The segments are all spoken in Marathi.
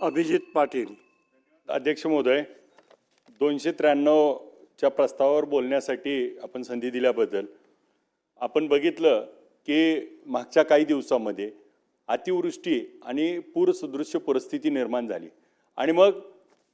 अभिजित पाटील. अध्यक्ष महोदय, 293च्या प्रस्तावावर बोलण्यासाठी आपण संधी दिल्याबद्दल आपण बघितलं की मागच्या काही दिवसांमध्ये अतिवृष्टी आणि पूरसदृश्य परिस्थिती निर्माण झाली आणि मग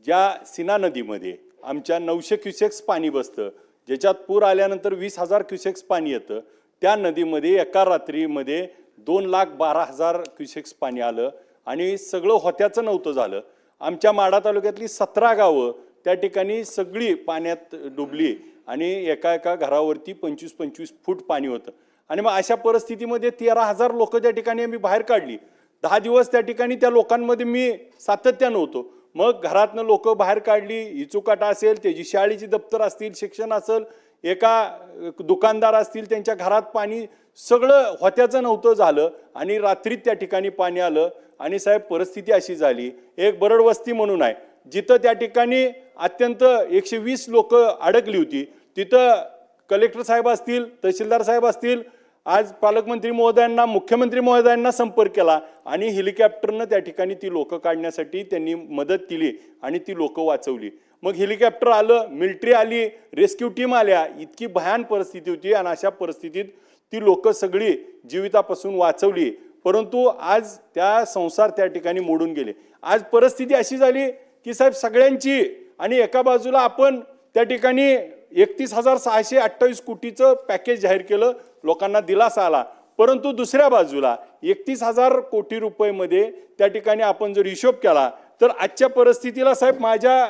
ज्या सीना नदीमध्ये आमच्या 900 क्युसेक्स पाणी बसतं, ज्याच्यात पूर आल्यानंतर 20,000 क्युसेक्स पाणी येतं, त्या नदीमध्ये एका रात्रीमध्ये 2,12,000 क्युसेक्स पाणी आलं आणि सगळं होत्याचं नव्हतं झालं. आमच्या माढा तालुक्यातली 17 गावं त्या ठिकाणी सगळी पाण्यात डुबली आणि एका घरावरती 25-25 फूट पाणी होतं. आणि मग अशा परिस्थितीमध्ये 13,000 लोक त्या ठिकाणी आम्ही बाहेर काढली. 10 दिवस त्या ठिकाणी त्या लोकांमध्ये मी सातत्यानं होतो. मग घरातनं लोक बाहेर काढली, इचुकाटा असेल, त्याची शाळेची दप्तर असतील, शिक्षण असेल, एका दुकानदार असतील, त्यांच्या घरात पाणी सगळं होत्याचं नव्हतं झालं आणि रात्रीत त्या ठिकाणी पाणी आलं. आणि साहेब, परिस्थिती अशी झाली, एक बरड वस्ती म्हणून आहे जिथं त्या ठिकाणी अत्यंत 120 लोक अडकली होती. तिथं कलेक्टर साहेब असतील, तहसीलदार साहेब असतील, आज पालकमंत्री महोदयांना, मुख्यमंत्री महोदयांना संपर्क केला आणि हेलिकॉप्टरनं त्या ठिकाणी ती लोक काढण्यासाठी त्यांनी मदत केली आणि ती लोक वाचवली. मग हेलिकॉप्टर आलं, मिलिटरी आली, रेस्क्यू टीम आल्या. इतकी भयान परिस्थिती होती आणि अशा परिस्थितीत ती लोक सगळी जीवितापासून वाचवली. परंतु आज त्या संसार त्या ठिकाणी मोडून गेले. आज परिस्थिती अशी झाली की साहेब, सगळ्यांची आणि एका बाजूला आपण त्या ठिकाणी 31,628 कोटीचं पॅकेज जाहीर केलं, लोकांना दिलासा आला. परंतु दुसऱ्या बाजूला 31,000 कोटी रुपयेमध्ये त्या ठिकाणी आपण जर हिशोब केला तर आजच्या परिस्थितीला साहेब, माझ्या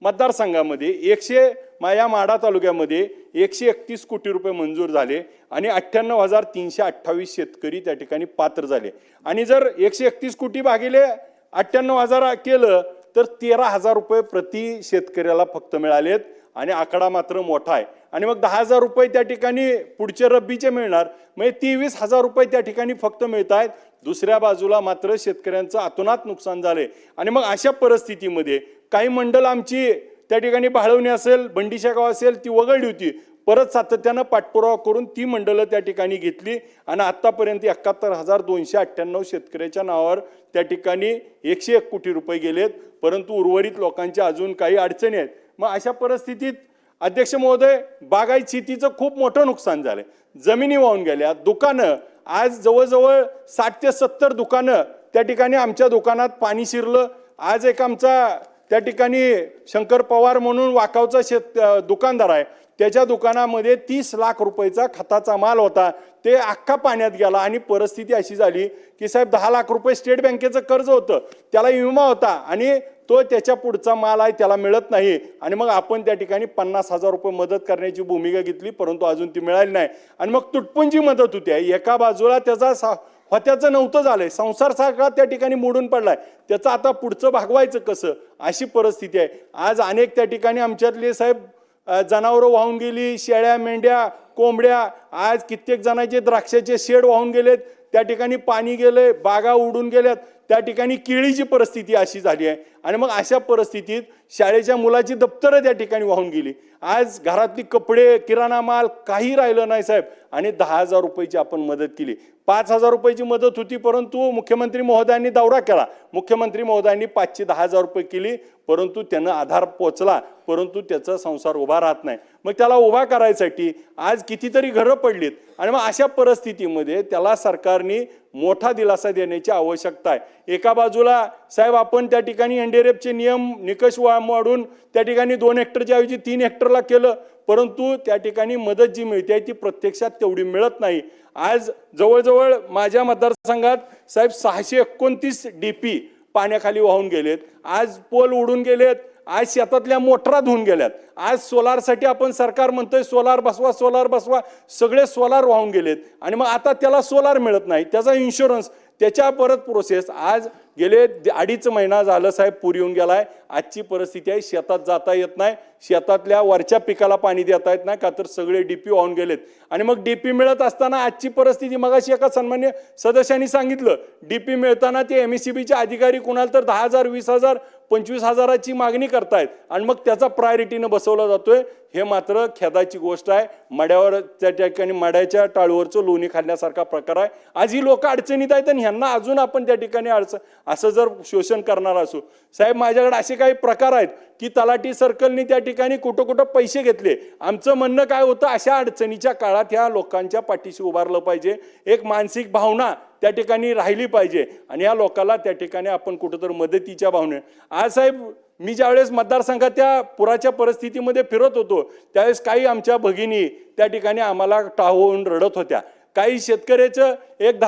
मतदारसंघामध्ये माझ्या माढा तालुक्यामध्ये 131 कोटी रुपये मंजूर झाले आणि 98,328 शेतकरी त्या ठिकाणी पात्र झाले. आणि जर 131 कोटी भागिले 98,000 केलं तर 13,000 रुपये प्रति शेतकऱ्याला फक्त मिळालेत आणि आकडा मात्र मोठा आहे. आणि मग 10,000 रुपये त्या ठिकाणी पुढचे रब्बीचे मिळणार, म्हणजे 23,000 रुपये त्या ठिकाणी फक्त मिळत आहेत. दुसऱ्या बाजूला मात्र शेतकऱ्यांचं अतोनात नुकसान झाले. आणि मग अशा परिस्थितीमध्ये काही मंडळ आमची त्या ठिकाणी भाळवणी असेल, बंडीशा गाव असेल, ती वगळली होती. परत सातत्यानं पाठपुरावा करून ती मंडळं त्या ठिकाणी घेतली आणि आतापर्यंत 71,298 शेतकऱ्याच्या नावावर त्या ठिकाणी 101 कोटी रुपये गेलेत. परंतु उर्वरित लोकांच्या अजून काही अडचणी आहेत. मग अशा परिस्थितीत अध्यक्ष महोदय, बागायत शेतीचं खूप मोठं नुकसान झालंय. जमिनी वाहून गेल्या, दुकानं, आज जवळजवळ 60 ते 70 दुकानं त्या ठिकाणी आमच्या दुकानात पाणी शिरलं. आज एक आमचा त्या ठिकाणी शंकर पवार म्हणून वाकावचा दुकानदार आहे, त्याच्या दुकानामध्ये 30 लाख रुपयाचा खताचा माल होता, ते अख्खा पाण्यात गेला. आणि परिस्थिती अशी झाली की साहेब, 10 लाख रुपये स्टेट बँकेचं कर्ज होतं, त्याला विमा होता आणि तो त्याच्या पुढचा माल आहे, त्याला मिळत नाही. आणि मग आपण त्या ठिकाणी 50,000 रुपये मदत करण्याची भूमिका घेतली, परंतु अजून ती मिळाली नाही. आणि मग तुटपुंजी मदत होती. एका बाजूला त्याचा होत्याचं नव्हतं झालंय, संसार सगळा त्या ठिकाणी मोडून पडलाय, त्याचं आता पुढचं भागवायचं कसं, अशी परिस्थिती आहे. आज अनेक त्या ठिकाणी आमच्यातले साहेब जनावरं वाहून गेली, शेळ्या, मेंढ्या, कोंबड्या, आज कित्येक जणांचे द्राक्षाचे शेड वाहून गेलेत, त्या ठिकाणी पाणी गेले, बागा उडून गेल्यात, त्या ठिकाणी केळीची परिस्थिती अशी झाली आहे. आणि मग अशा परिस्थितीत शाळेच्या मुलाची दप्तरं त्या ठिकाणी वाहून गेली. आज घरातली कपडे, किराणा माल काही राहिलं नाही साहेब. आणि 10,000 रुपयाची आपण मदत केली. 5,000 रुपयाची मदत होती, परंतु मुख्यमंत्री महोदयांनी दौरा केला, मुख्यमंत्री महोदयांनी 510,000 रुपये केली, परंतु त्यानं आधार पोचला, परंतु त्याचा संसार उभा राहत नाही. मग त्याला उभा करायसाठी आज कितीतरी घरं पडलीत. आणि मग अशा परिस्थितीमध्ये त्याला सरकारने मोठा दिलासा देण्याची आवश्यकता आहे. एका बाजूला साहेब, आपण त्या ठिकाणी एनडीआरएफचे नियम निकष वाढवून त्या ठिकाणी 2 हेक्टरच्या ऐवजी 3 हेक्टरला केलं, परंतु त्या ठिकाणी मदत जी मिळते ती प्रत्यक्षात तेवढी मिळत नाही. आज जवळजवळ माझ्या मतदारसंघात साहेब 629 DP पाण्याखाली वाहून गेलेत. आज पोल उडून गेलेत, आज शेतातल्या मोटरा धुवून गेल्यात. आज सोलारसाठी आपण सरकार म्हणतोय सोलार बसवा, सोलार बसवा, सगळे सोलार वाहून गेलेत. आणि मग आता त्याला सोलार मिळत नाही, त्याचा इन्शुरन्स, त्याच्या परत प्रोसेस. आज गेले 2.5 महिना झालं साहेब, पूर येऊन गेलाय. आजची परिस्थिती आहे, शेतात जाता येत नाही, शेतातल्या वरच्या पिकाला पाणी देता येत नाही, का तर सगळे DP वाहून गेलेत. आणि मग DP मिळत असताना आजची परिस्थिती, मगाशी एका सन्मान्य सदस्यांनी सांगितलं, DP मिळताना ते MSCBचे अधिकारी कुणाला तर 10,000, 20,000, 25,000ची मागणी करतायत आणि मग त्याचा प्रायोरिटीनं बसवला जातोय. हे मात्र खेदाची गोष्ट आहे. मड्यावर त्या ठिकाणी मड्याच्या टाळूवरचं लोणी खाल्ल्यासारखा प्रकार आहे. आज ही लोक अडचणीत आहेत आणि ह्यांना अजून आपण त्या ठिकाणी असं जर शोषण करणार असू, साहेब माझ्याकडे असे काही प्रकार आहेत की तलाठी सर्कलनी त्या ठिकाणी कुठं कुठं पैसे घेतले. आमचं म्हणणं काय होतं, अशा अडचणीच्या काळात ह्या लोकांच्या पाठीशी उभारलं पाहिजे, एक मानसिक भावना त्या ठिकाणी राहिली पाहिजे आणि या लोकांना त्या ठिकाणी आपण कुठंतरी मदतीच्या भावने. आज साहेब मी ज्यावेळेस मतदारसंघात त्या पुराच्या परिस्थितीमध्ये फिरत होतो त्यावेळेस काही आमच्या भगिनी त्या ठिकाणी आम्हाला टाळून रडत होत्या. काही शेतकऱ्याचं एक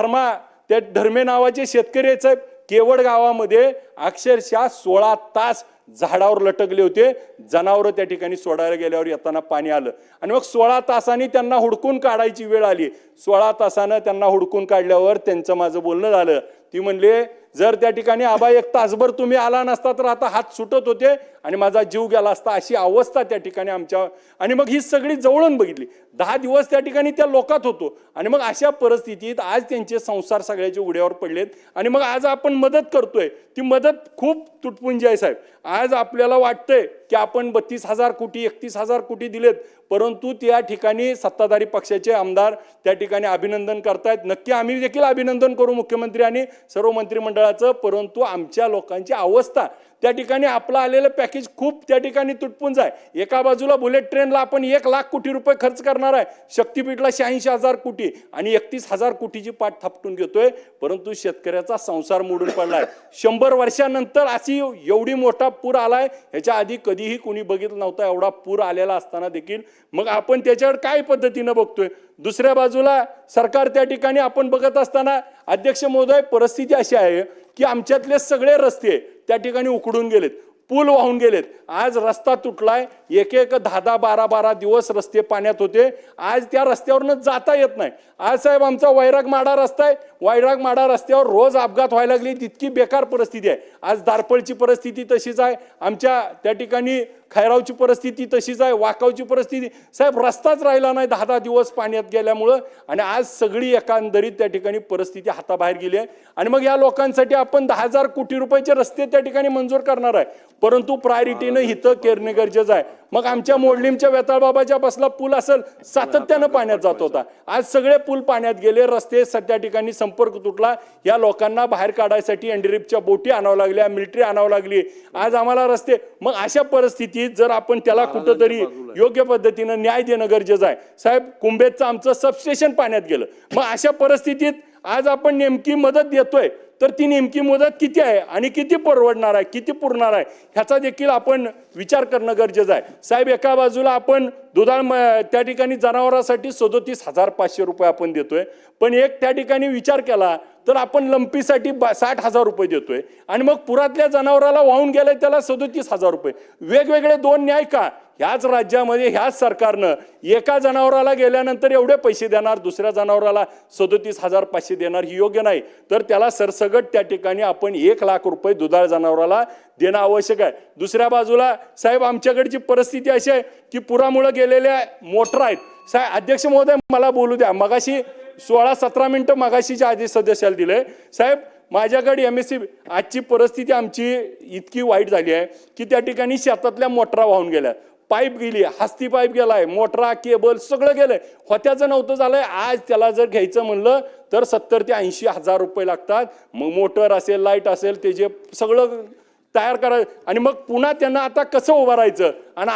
त्या धर्मे नावाचे शेतकरी आहेत साहेब, केवड गावामध्ये अक्षरशः 16 तास झाडावर लटकले होते. जनावरं त्या ठिकाणी सोडायला गेल्यावर येताना पाणी आलं आणि मग 16 तासांनी त्यांना हुडकून काढायची वेळ आली. 16 तासानं त्यांना हुडकून काढल्यावर त्यांचं माझं बोलणं झालं. ती म्हणले जर त्या ठिकाणी आबा 1 तासभर तुम्ही आला नसता तर आता हात सुटत होते आणि माझा जीव गेला असता, अशी अवस्था त्या ठिकाणी आमच्या. आणि मग ही सगळी जवळून बघितली. 10 दिवस त्या ठिकाणी त्या लोकात होतो आणि मग अशा परिस्थितीत आज त्यांचे संसार सगळ्याचे उघड्यावर पडलेत आणि मग आज आपण मदत करतोय. ती मदत खूप तुटपुंजी आहे साहेब. आज आपल्याला वाटतंय की आपण 32,000 कोटी 31,000 कोटी दिलेत, परंतु त्या ठिकाणी सत्ताधारी पक्षाचे आमदार त्या ठिकाणी अभिनंदन करतायत. नक्की आम्ही देखील अभिनंदन करू मुख्यमंत्री आणि सर्व मंत्रिमंडळाचं, परंतु आमच्या लोकांची अवस्था त्या ठिकाणी आपलं आलेलं पॅकेज खूप त्या ठिकाणी तुटपुंज आहे. एका बाजूला बुलेट ट्रेनला आपण 1 लाख कोटी रुपये खर्च करणार आहे, शक्तीपीठला 86,000 कोटी आणि 31,000 कोटीची पाठ थापटून घेतोय, परंतु शेतकऱ्याचा संसार मोडून पडलाय. 100 वर्षानंतर अशी एवढी मोठा पूर आलाय, ह्याच्या आधी कधीही कोणी बघितलं नव्हता एवढा पूर आलेला असताना देखील. मग आपण त्याच्यावर काय पद्धतीनं बघतोय. दुसऱ्या बाजूला सरकार त्या ठिकाणी आपण बघत असताना अध्यक्ष महोदय परिस्थिती अशी आहे की आमच्यातले सगळे रस्ते त्या ठिकाणी उखडून गेलेत, पूल वाहून गेलेत. आज रस्ता तुटलाय, एक 10 12 दिवस रस्ते पाण्यात होते. आज त्या रस्त्यावरनं जाता येत नाही. आज साहेब आमचा वैराग माडा रस्ता आहे, वैराग माडा रस्त्यावर रोज अपघात व्हायला लागले, तितकी बेकार परिस्थिती आहे. आज दारपळची परिस्थिती तशीच आहे, आमच्या त्या ठिकाणी खैरावची परिस्थिती तशीच आहे, वाकावची परिस्थिती. साहेब रस्ताच राहिला नाही 10 दिवस पाण्यात गेल्यामुळं आणि आज सगळी एकंदरीत त्या ठिकाणी परिस्थिती हाताबाहेर गेली आहे. आणि मग या लोकांसाठी आपण 10,000 कोटी रुपयाचे रस्ते त्या ठिकाणी मंजूर करणार आहे, परंतु प्रायोरिटीनं इथं केरणे गरजेचं आहे. मग आमच्या मोडलीमच्या वेताळबाबाच्या बसला पूल असेल, सातत्यानं पाण्यात जात होता. आज सगळे पूल पाण्यात गेले, रस्ते त्या ठिकाणी संपर्क तुटला. या लोकांना बाहेर काढायसाठी एनडीआरएफच्या बोटी आणावं लागल्या, मिलिटरी आणावं लागली. आज आम्हाला रस्ते. मग अशा परिस्थितीत जर आपण त्याला कुठंतरी योग्य पद्धतीनं न्याय देणं गरजेचं आहे. साहेब कुंभेचं आमचं सबस्टेशन पाण्यात गेलं. मग अशा परिस्थितीत आज आपण नेमकी मदत देतोय, तर ती नेमकी मदत किती आहे आणि किती परवडणार आहे, किती पुरणार आहे, ह्याचा देखील आपण विचार करणं गरजेचं आहे. साहेब एका बाजूला आपण दुधाळ त्या ठिकाणी जनावरांसाठी 37,500 रुपये आपण देतोय, पण एक त्या ठिकाणी विचार केला तर आपण लंपीसाठी 60,000 रुपये देतोय आणि मग पुरातल्या जनावराला वाहून गेलाय त्याला 37,000 रुपये. वेगवेगळे दोन न्याय का? ह्याच राज्यामध्ये ह्याच सरकारनं एका जनावराला गेल्यानंतर एवढे पैसे देणार, दुसऱ्या जनावराला 37,500 देणार, ही योग्य नाही. तर त्याला सरसगट त्या ठिकाणी आपण 1 लाख रुपये दुधाळ जनावराला देणं आवश्यक आहे. दुसऱ्या बाजूला साहेब आमच्याकडची परिस्थिती अशी आहे की पुरामुळे गेलेल्या मोटर आहेत. साहेब अध्यक्ष महोदय मला बोलू द्या. मगाशी 16-17 मिनिटं मगाशीच्या आधी सदस्याला दिले. साहेब माझ्याकडे MSC आजची परिस्थिती आमची इतकी वाईट झाली आहे की त्या ठिकाणी शेतातल्या मोटरा वाहून गेल्या, पाईप गेली, हस्ती पाईप गेलाय, मोटरा केबल सगळं गेलंय, होत्याचं नव्हतं झालंय. आज त्याला जर घ्यायचं म्हणलं तर 70 ते 80,000 रुपये लागतात. मग मोटर असेल, लाईट असेल, ते जे सगळं तयार करायचं आणि मग पुन्हा त्यांना आता कसं उभं राहायचं आणि